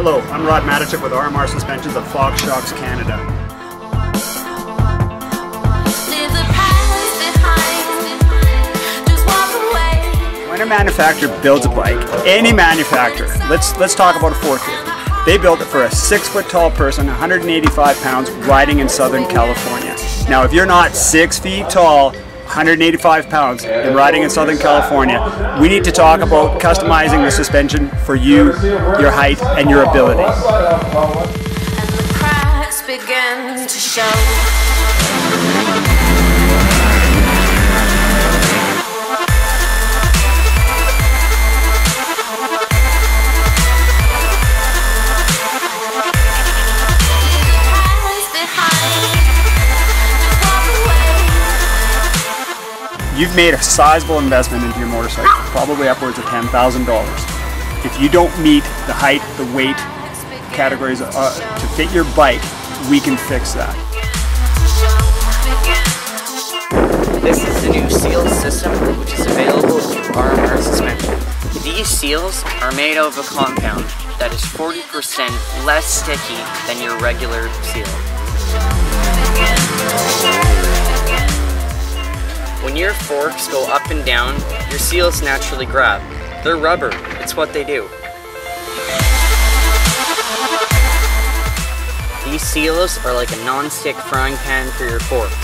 Hello, I'm Rod Matichuk with RMR Suspensions of Fox Shocks Canada. When a manufacturer builds a bike, any manufacturer, let's talk about a 450. They built it for a 6 foot tall person, 185 pounds, riding in Southern California. Now, if you're not 6 feet tall, 185 pounds, and riding in Southern California, we need to talk about customizing the suspension for you, your height, and your ability. And the cracks begin to show. You've made a sizable investment into your motorcycle, probably upwards of $10,000. If you don't meet the height, the weight categories to fit your bike, we can fix that. This is the new seal system, which is available through RMR suspension. These seals are made out of a compound that is 40% less sticky than your regular seal. When your forks go up and down, your seals naturally grab. They're rubber, it's what they do. These seals are like a non-stick frying pan for your forks.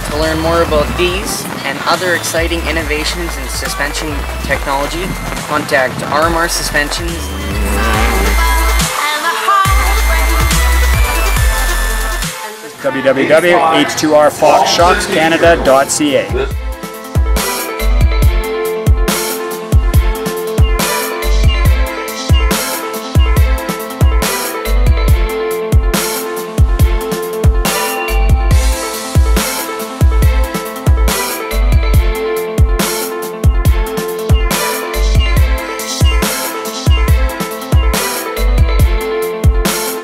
To learn more about these and other exciting innovations in suspension technology, contact RMR Suspensions. www.h2rfoxshockscanada.ca